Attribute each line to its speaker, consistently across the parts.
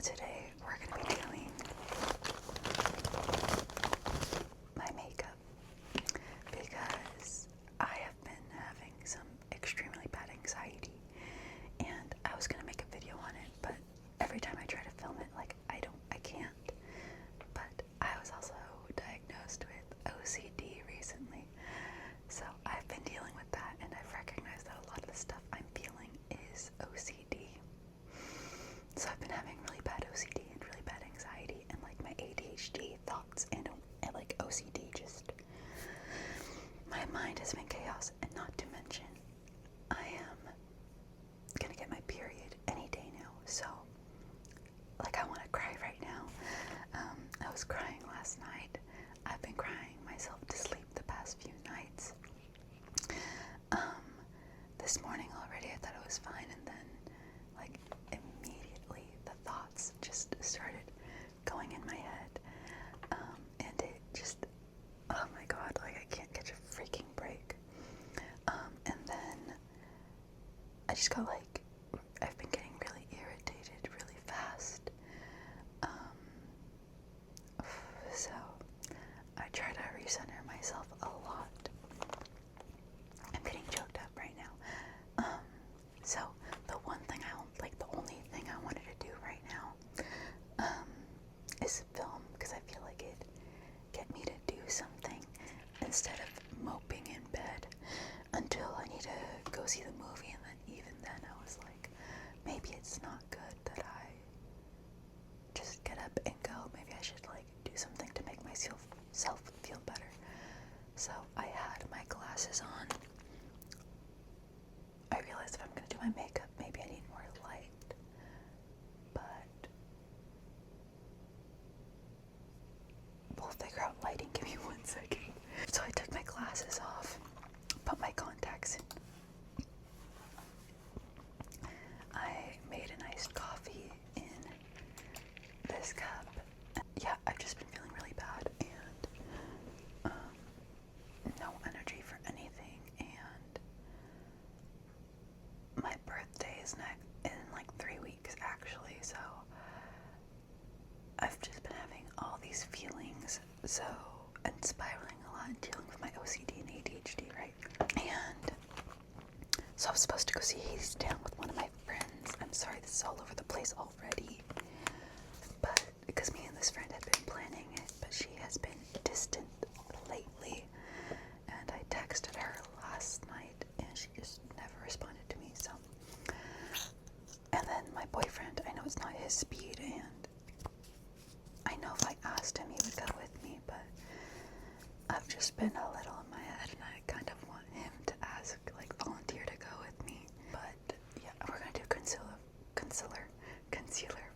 Speaker 1: today we're going to be doing my makeup because I have been having some extremely bad anxiety, and I was going to make a video on it, but every time I try to film it, like, I can't. But I was also diagnosed with OCD recently, so I've been dealing with that, and I've recognized that a lot of the stuff I'm feeling is OCD. So I've been having really bad OCD and really bad anxiety, and like my ADHD thoughts and like OCD, just my mind has been chaos. And not to mention, I am gonna get my period any day now, so like I want to cry right now. I was crying last night. I've been crying myself to sleep the past few nights. This morning already I thought it was fine, and then like immediately the thoughts just started going in my head, and it just, oh my god, like I can't catch a freaking break. And then I just got like, I've been getting really irritated really fast. So I try to recenter myself a lot. I'm getting choked up right now. So the one thing the only thing I wanted to do right now, is film, because I feel like it'd get me to do something instead of moping in bed until I need to go see the movie. And then even then I was like, maybe it's not good that I just get up and go. Maybe I should like do something to make myself feel better. So I had my glasses on. I realized if I'm gonna do my makeup, maybe I need more light, but we'll figure out lighting. Give me 1 second. So I took my glasses off, put my contacts in. I made an iced coffee in this cup. Yeah, I've just been feeling really bad and no energy for anything, and my birthday is in like 3 weeks actually, so I've just been having all these feelings, and spiraling a lot and dealing with my OCD and ADHD, right? And so I was supposed to go see Hades Town with one of my friends. I'm sorry this is all over the place already, but because me and this friend had been planning it, but she has been distant lately, and I texted her last night and she just never responded to me. So, and then my boyfriend, I know it's not his speed, and I know if I asked him he would go with me, but I've just been a little in my head and I kind of want him to volunteer to go with me. But yeah, we're gonna do concealer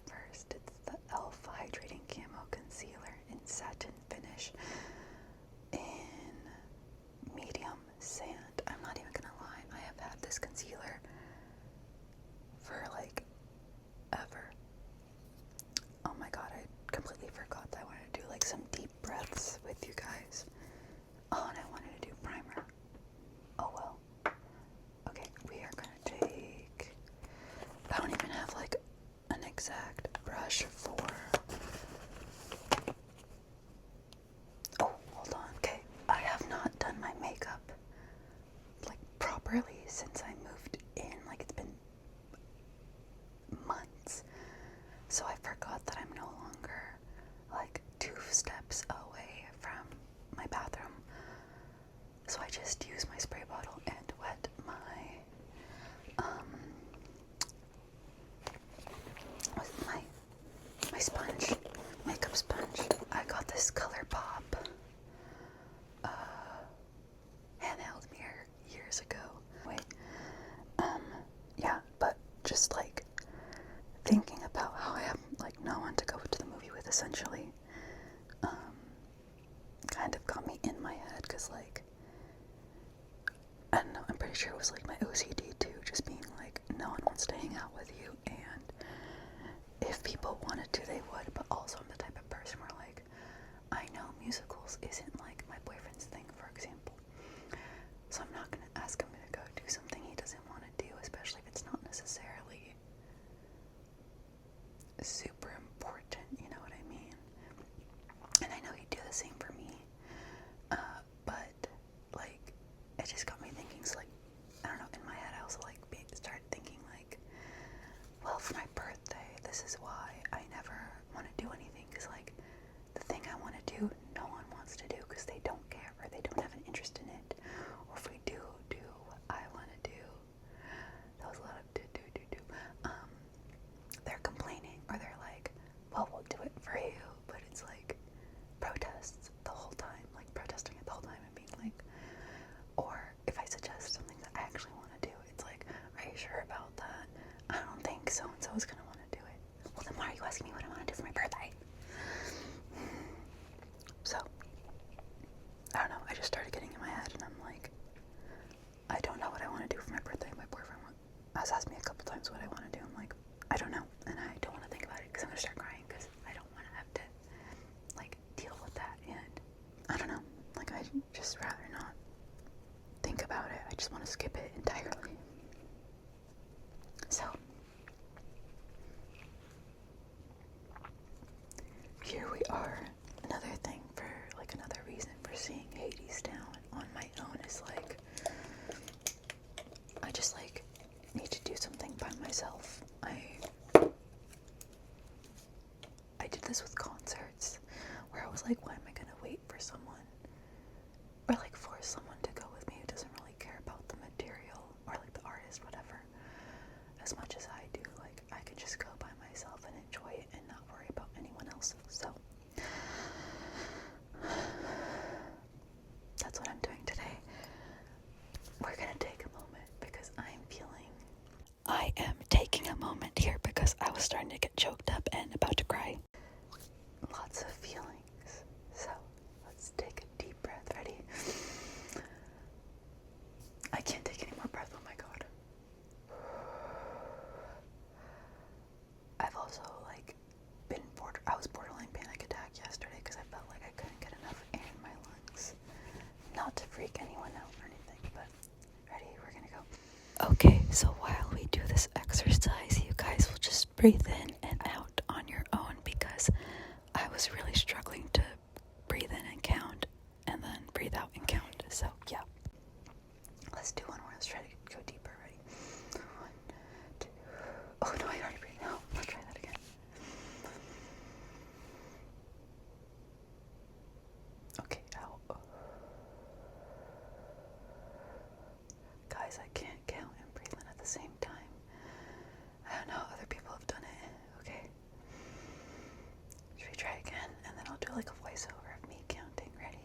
Speaker 1: first. It's the e.l.f. Hydrating Camo Concealer in satin finish in medium sand. I'm not even gonna lie, I have had this concealer for like ever. Oh my god, I completely forgot that I wanted to do like some deep breaths with you guys. Oh, and I wanted to do primer. Oh well. Okay, we are gonna take, I don't even have like an exact brush for, oh, hold on. Okay, I have not done my makeup like properly since I moved in. Like, it's been months, so I forgot that I'm no longer like 2 steps away from my bathroom. So I just use my spray bottle and wet my my sponge, makeup sponge. I got this ColourPop handheld mirror years ago. Wait, yeah, but just like thinking about how I have like no one to go to the movie with, essentially, kind of got me in my head, because like, I don't know, I'm pretty sure it was like my OCD too, just being like, no one wants to hang out with you, and if people wanted to, they would. But also I'm the type of person where like, I know musicals isn't like my boyfriend's thing, for example, so I'm not gonna ask him to go do something he doesn't want to do, especially if it's not necessarily super is like, I just like need to do something by myself. I did this with concerts where I was like, why am I gonna wait for someone or like force someone to go with me who doesn't really care about the material or like the artist, whatever, as much as I do. Like, I can just go by myself and enjoy it and not worry about anyone else. So that's what I'm doing today. We're gonna take a moment because I am taking a moment here because I was starting to get choked up and about to cry. Lots of feelings. So let's take a deep breath. Ready? I can't take any more breath. Oh my god. I've also like I was borderline panic attack yesterday because I felt like I couldn't get enough air in my lungs. Not to freak anyone out or anything, but ready? We're gonna go. Okay, so while we do this exercise, you guys will just breathe in and out on your own because I was really struggling to breathe in and count and then breathe out and count. So yeah. Let's do one more. Let's try to go deeper. Ready? 1, 2. Oh no, I already breathed out. Let's try that again. Okay, out. Guys, I can't count and breathe in at the same time. I don't know, other people have done it. Okay. Should we try again? And then I'll do like a voiceover of me counting. Ready?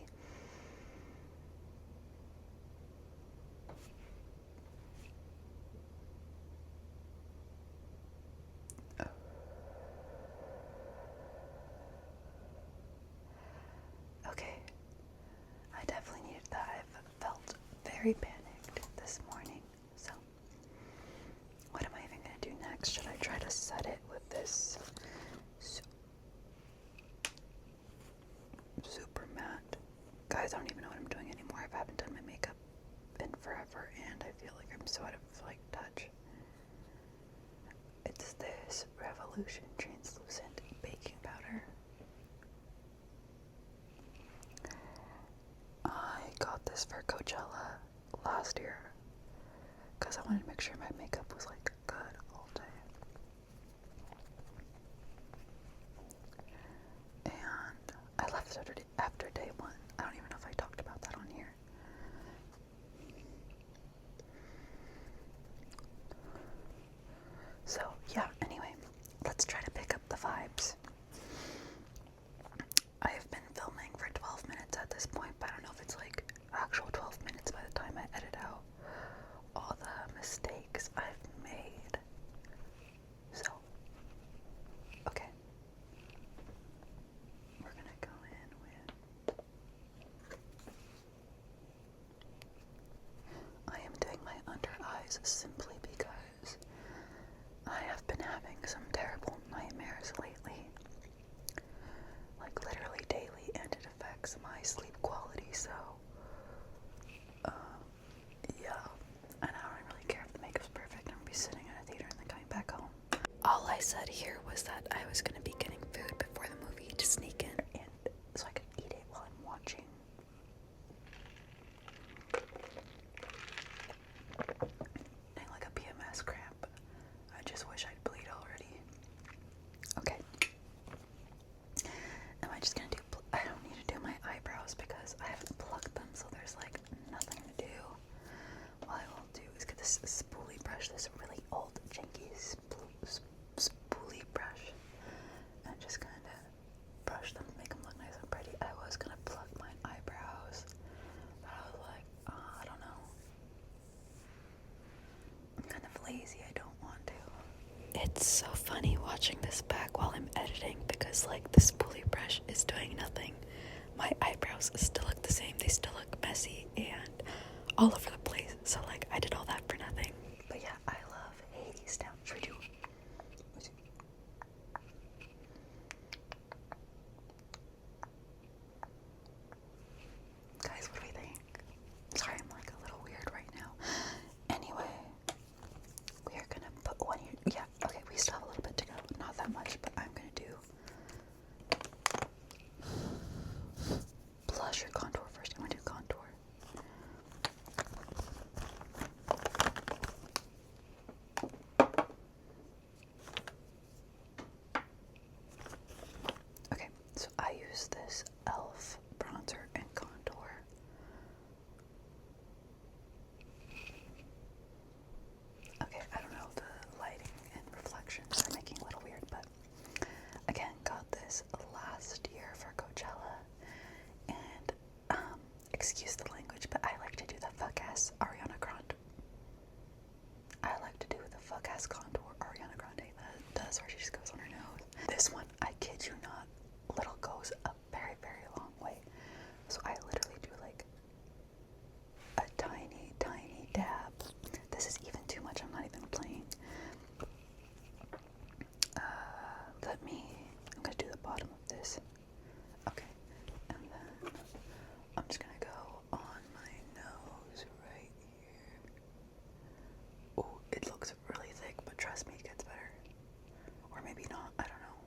Speaker 1: Okay. I definitely needed that. I've felt very panicked this morning. So, what am I even going to do next? Should I try to set it with this super matte? Guys, I don't even know what I'm doing anymore. I haven't done my makeup in forever, and I feel like I'm so out of like touch. It's this Revolution translucent baking powder. I got this for Coachella last year because I wanted to make sure my makeup was like good all day. And I left after day 1. I don't even know if I talked about that on here. So yeah, anyway, let's try to pick up the vibes. I have been filming for 12 minutes at this point, but I don't know if it's like actual 12 minutes by the time I edit out all the mistakes I've made. So, okay. We're gonna go in with... I am doing my under eyes simply because I have been having some terrible nightmares lately. Like literally daily, and it affects my sleep quality, so yeah, and I don't really care if the makeup's perfect. I'm gonna be sitting in a theater and then coming back home. All I said here was that I was gonna be getting food before the movie to sneak in, and so I could eat it while I'm watching. Getting like a PMS cramp. I just wish I'd bleed already. Okay. Am I just gonna do, I don't need to do my eyebrows because I haven't plucked them, so there's like nothing to do. What I will do is get this spoolie brush, this really old, janky spoolie brush, and just kind of brush them to make them look nice and pretty. I was gonna pluck my eyebrows, but I was like, I don't know. I'm kind of lazy, I don't want to. It's so funny watching this back while I'm editing because like the spoolie brush is doing nothing. My eyebrows still look the same, they still look messy and all over the place. So like I did all that for nothing. But yeah, I love Hades Town. Should we do? Guys, what do we think? Sorry, I'm like a little weird right now. Anyway, we are gonna put one here. Yeah, okay, we still have a little bit to go. Not that much, but I'm gonna do blush or contour first. I'm gonna do contour. use this e.l.f. bronzer and contour. Okay, I don't know, the lighting and reflections are making it a little weird, but again, got this last year for Coachella, and excuse the language, but I like to do the fuck-ass Ariana Grande. I like to do the fuck-ass contour Ariana Grande does, where she just goes on her nose. This one, I kid you not, little goes a very, very long way. So I literally do like a tiny, tiny dab. This is even too much, I'm not even playing. I'm gonna do the bottom of this. Okay, and then I'm just gonna go on my nose right here. Oh, it looks really thick, but trust me, it gets better. Or maybe not, I don't know.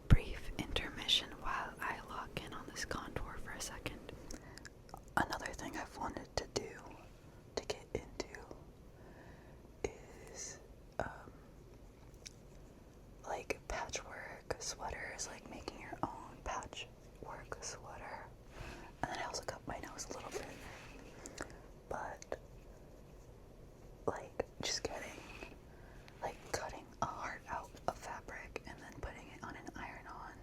Speaker 1: Brief intermission while I lock in on this contour for a second. Another thing I've wanted to do, to get into, is like patchwork sweaters, like making your own patchwork sweater. And then I also cut my nose a little bit, but like just like cutting a heart out of fabric and then putting it on an iron-on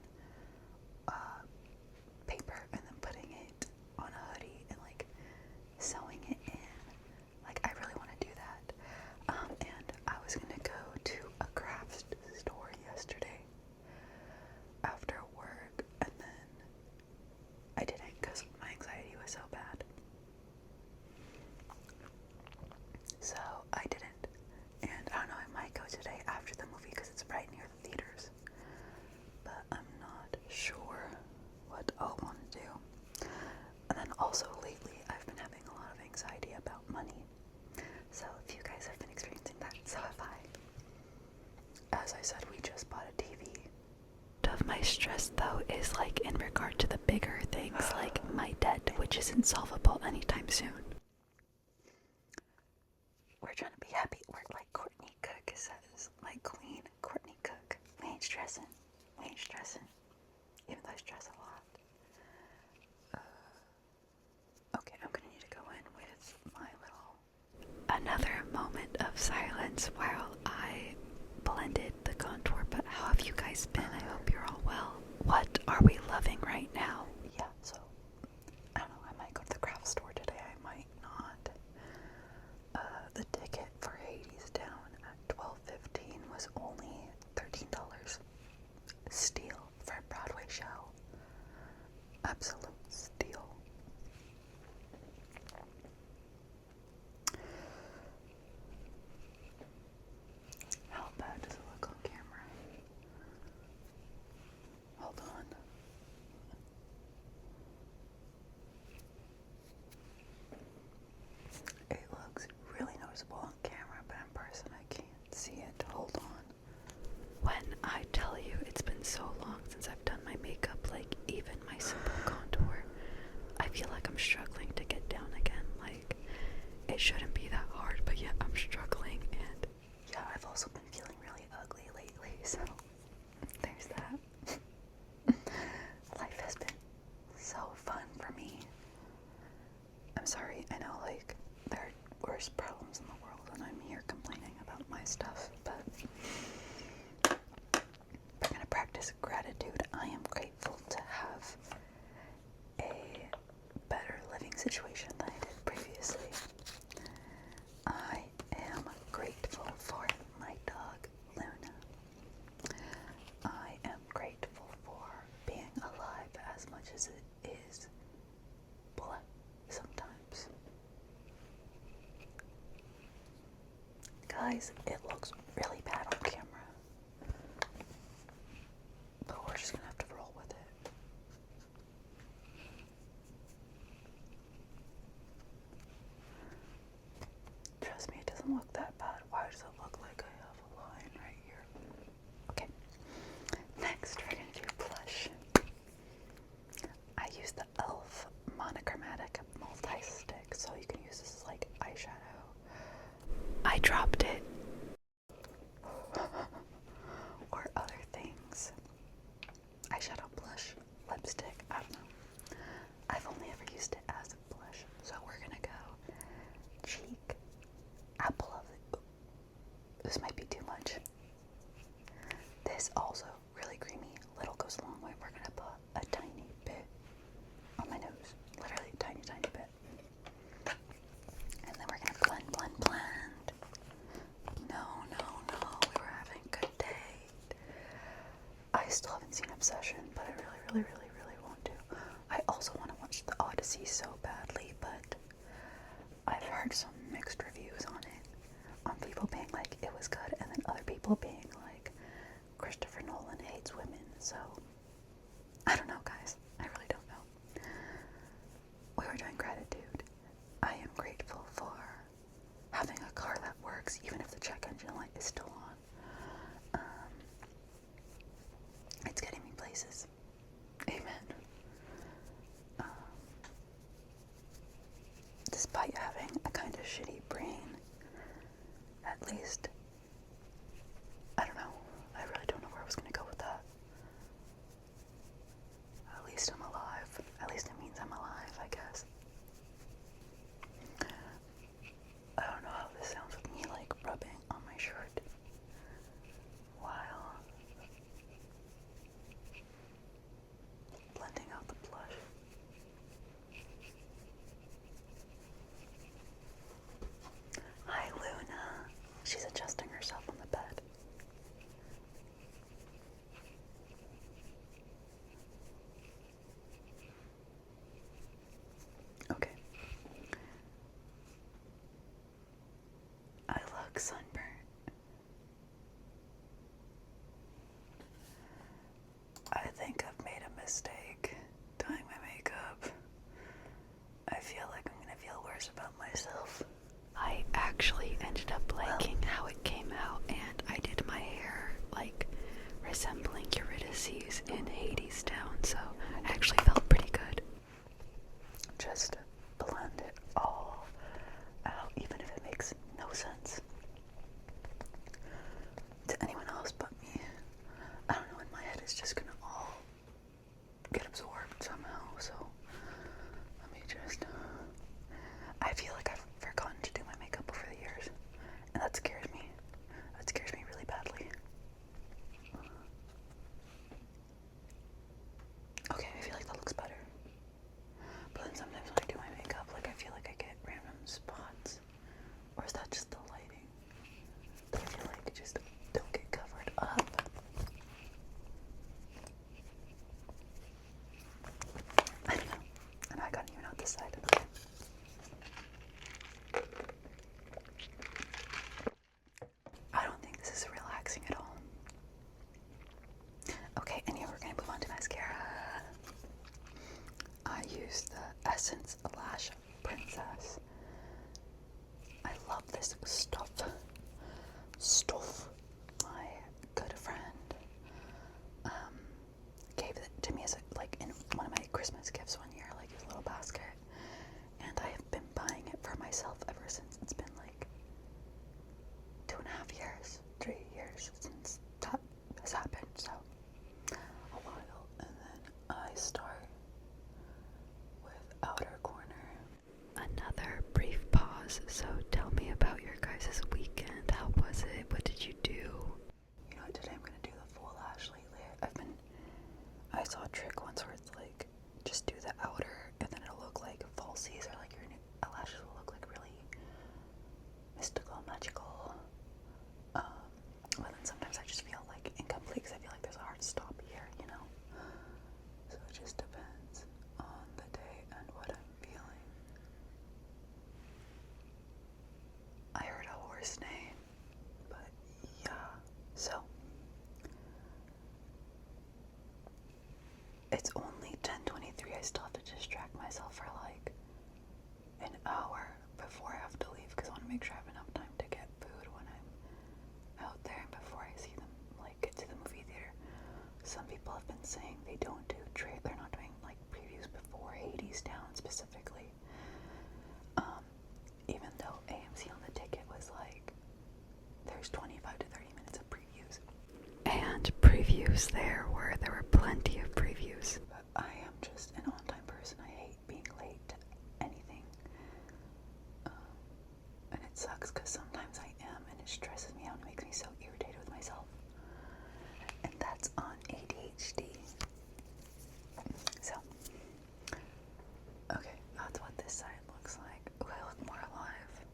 Speaker 1: paper and then putting it on a hoodie and like sewing it in. Like I really want to do that. And I was gonna go to a craft store yesterday after work, and then I didn't because my anxiety was so bad. So I didn't. And I don't know, I might go today after the movie because it's right near the theaters. But I'm not sure what I'll want to do. And then also lately I've been having a lot of anxiety about money. So if you guys have been experiencing that, so have I. As I said, we just bought a TV. Of my stress though is like in regard to the bigger things like my debt, which isn't solvable anytime soon. We're trying to be happy. We're like Courtney Cook says, like Queen Courtney Cook. We ain't stressing. We ain't stressing. Even though I stress a lot. Okay, I'm gonna need to go in with my little... Another moment of silence while I blended the contour, but how have you guys been? I hope you're all well. What are we loving right now? Yeah, so, I don't know, I might go to the craft store today, I might not. The ticket for Hades Down at $12.15 was only $13. Steal for a Broadway show. Absolute steal. How bad does it look on camera? Hold on. It looks really noticeable on camera, but in person I can't see it. Hold on. When I tell you it's been so long since I've done my makeup, like even my simple contour, I feel like I'm struggling to get down again. Like, it shouldn't be that hard, but yet I'm struggling. And yeah, I've also been feeling really ugly lately, so there's that. Life has been so fun for me. I'm sorry, I know, like, there are worse problems in the world and I'm here complaining about my stuff, but we're gonna practice gratitude. I am grateful to have a better living situation than I did previously. I am grateful for my dog, Luna. I am grateful for being alive as much as it is blah sometimes. Guys, it looks really bad on camera, but we're just gonna have to roll with it. Trust me, it doesn't look that bad. Why does it look like I have a line right here? Okay, next we're gonna do blush. I use the e.l.f. monochromatic multi-stick, so you can use this as like eyeshadow. I dropped it still haven't seen Obsession, but I really want to. I also want to watch The Odyssey so badly, but I've heard some mixed reviews on it. On people being like, it was good, and then other people being like, Christopher Nolan hates women, so I don't know, guys. I really don't know. We were doing gratitude. I am grateful for having a car that works, even if the check engine light is still on. It's getting me places. Amen. Despite having a kind of shitty brain, at least, I don't know. I really don't know where I was going to go with that. At least I'm alive. At least it means I'm alive, I guess. I don't know how this sounds with me, like, rubbing on my shirt while blending out the blush. Hi, Luna. She's adjusting herself on the bed. Okay. I look sunburnt. I think I've made a mistake dyeing my makeup. I feel like I'm gonna feel worse about myself. I actually ended up liking how it came out, and I did my hair like resembling Eurydice's in Hades Town, so it actually felt pretty good. Just blend it all out, even if it makes no sense to anyone else but me. I don't know, in my head it's just gonna all get absorbed somehow, so let me just, I feel like I've forgotten to do my makeup over the years, and that scares me. That scares me really badly. Okay, I feel like that looks better. But then sometimes when I do my makeup, like I feel like I get random spots. Or is that just the lighting? That I feel like just don't get covered up. I don't know. And I got even out this side. Okay. I don't think this is relaxing at all. Okay, anyway, we're gonna move on to mascara. I use the Essence Lash Princess. I love this stuff. My good friend gave it to me as like in one of my Christmas gifts one year, like his little basket. And I have been buying it for myself ever since. It's been like 2.5 years, 3 years since that has happened, so a while. And then I start with outer corner. Another brief pause, so tell me about your guys' weekend. How was it? What did you do? You know what, today I'm gonna do the full lash lately. I saw a trick once where it's like, just do the outer and then it'll look like falsies, or like your eyelashes will look like really mystical, magical. But then sometimes I just feel like incomplete because I feel like there's a hard stop here, you know? So it just depends on the day and what I'm feeling. I heard a horse name, but yeah. So it's only 10:23. I still have to distract myself for like an hour before I have to leave because I want to make sure I have enough time to get food when I'm out there and before I see them, like, get to the movie theater. Some people have been saying they don't do they're not doing like previews before Hades Town specifically. Even though AMC on the ticket was like, there's 25 to 30 minutes of previews. And previews there were plenty of previews. But I am just an on-time person. I hate being late to anything. And it sucks because sometimes I am, and it stresses me out and makes me so irritated with myself. And that's on ADHD. So, okay, that's what this side looks like. Ooh, I look more alive.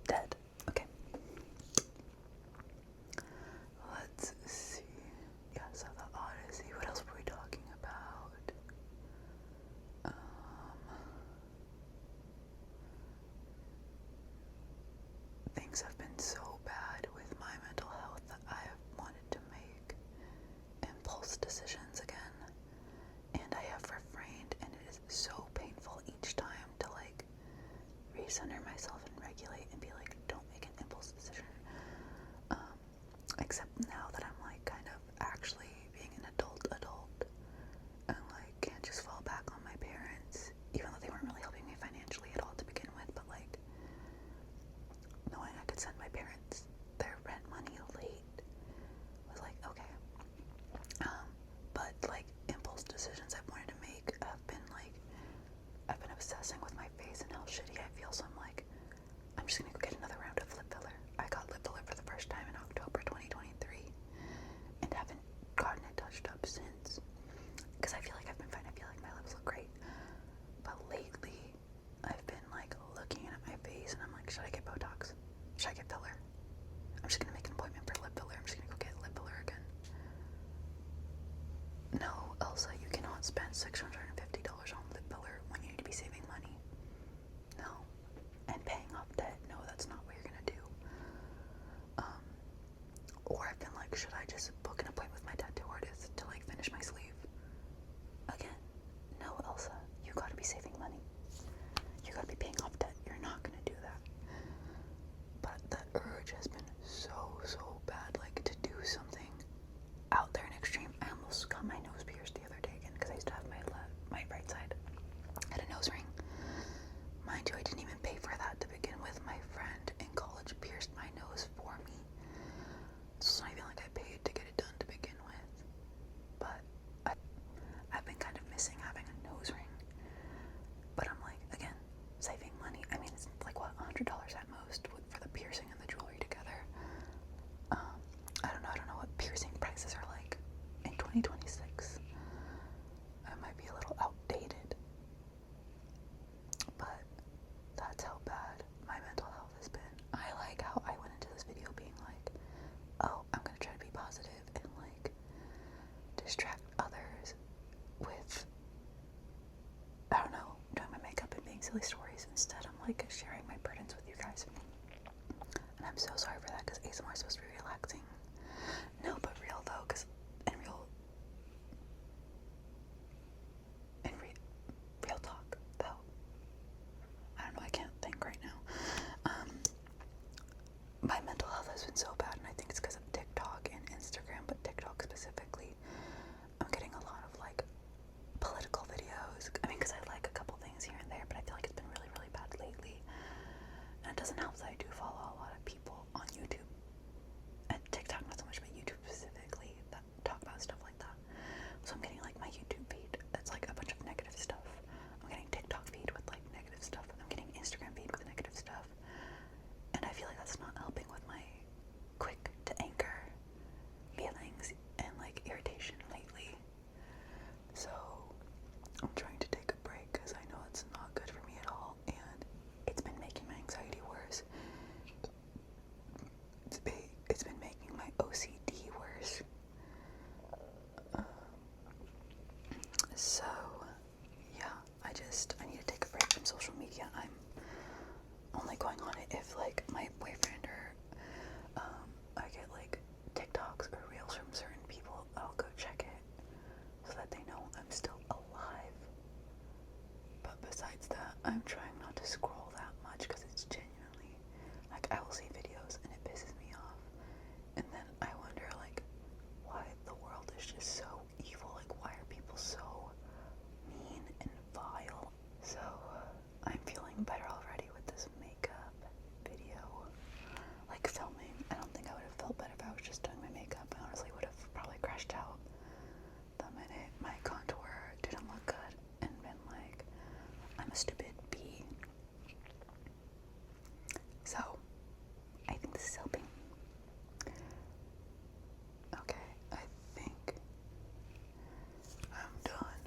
Speaker 1: Dead. Okay. Let's see. spend $650 on lip filler when you need to be saving money. No. And paying off debt. No, that's not what you're gonna do. Or I've been like, should I just book an appointment with my tattoo artist to like finish my sleeve? Again, no, Elsa, you gotta be saving money. You gotta be paying off debt. You're not gonna do that. But the urge has been so bad, like to do something out there and extreme. I almost got my nose pierced the other day again because I used to have my right side had a nose ring. Mind you, I didn't even pay for that to begin with. My friend in college pierced my nose for me. It's not even like I paid to get it done to begin with. But I've been kind of missing having a nose ring. But I'm like, again, saving money. I mean, it's like what, $100 at most for the piercing and the jewelry together. I don't know what piercing prices are like in 2026. I might be a little outdated, but that's how bad my mental health has been. I like how I went into this video being like, oh, I'm gonna try to be positive and like distract others with, I don't know, doing my makeup and being silly stories. Instead, I'm like sharing my burdens with you guys. And I'm so sorry for that because ASMR is supposed to be relaxing. No, but real though, because real talk though. I don't know, I can't think right now. My mental health has been so bad, and I think it's because of TikTok and Instagram, but TikTok specifically. I'm getting a lot of like political videos. I mean, because I like a couple things here and there, but I feel like it's been really bad lately. And it doesn't help that I do follow a lot of people on YouTube. And TikTok not so much, but YouTube specifically, that talk about stuff like that. So I'm getting like my YouTube feed that's like a bunch of negative stuff. I'm getting TikTok feed with like negative stuff. I'm getting Instagram feed with negative stuff. And I feel like that's not helping with my quick to anger feelings and like irritation lately. So I'm trying to take a break because I know it's not good for me at all, and it's been making my anxiety worse. It's been making my OCD worse. So yeah, I need to take a break from social media. I'm only going on it if like my boyfriend or I get like TikToks or reels from certain people. I'll go check it so that they know I'm still alive. But besides that, I'm trying not to scroll that much because it's genuinely like I will see videos and it pisses me off, and then I wonder like why the world is just so evil. Like why are people so mean and vile? So I'm feeling better already with this makeup video. Like filming, I don't think I would have felt better if I was just doing my makeup. I honestly would have probably crashed out the minute my contour didn't look good and been like, I'm a stupid bee. So I think this is helping. Okay, I think I'm done.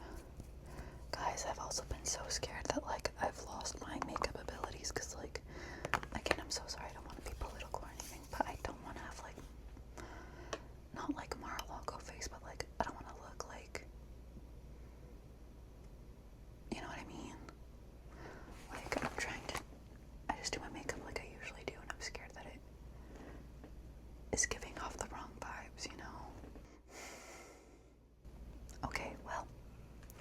Speaker 1: Guys, I've also been so scared that like I've lost my makeup abilities because like, again, I'm so sorry, I don't want to be political or anything, but I don't want to have like, not like Mar-a-Lago face, but like I don't want to look like, you know what I mean? Like I just do my makeup like I usually do, and I'm scared that it is giving off the wrong vibes, you know? Okay, well,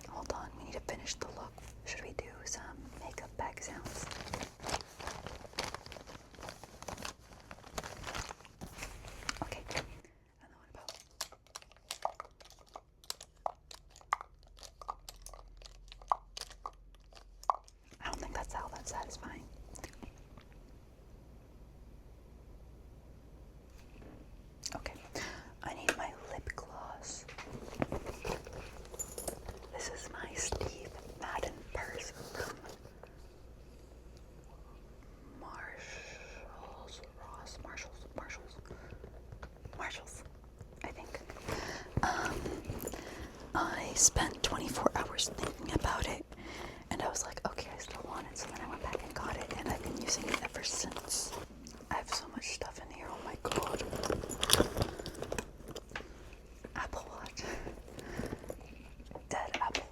Speaker 1: hold on, we need to finish the look. Should we do some makeup bag sounds? Okay, and then what about... I don't think that's all that satisfying. Okay, I need my lip gloss. This is my Steve Madden purse from Marshalls, I think. I spent 24 hours thinking about it, and I was like, okay, I still want it, so then I went back and got it, and I've been using it ever since. I have so much stuff in here, oh my god. Apple Watch. Dead Apple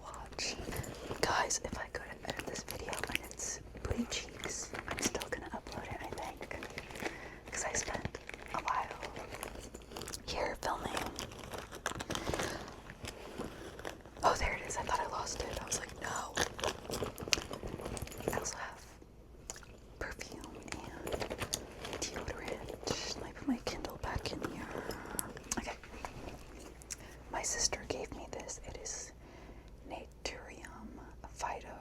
Speaker 1: me this. It is Naturium Phyto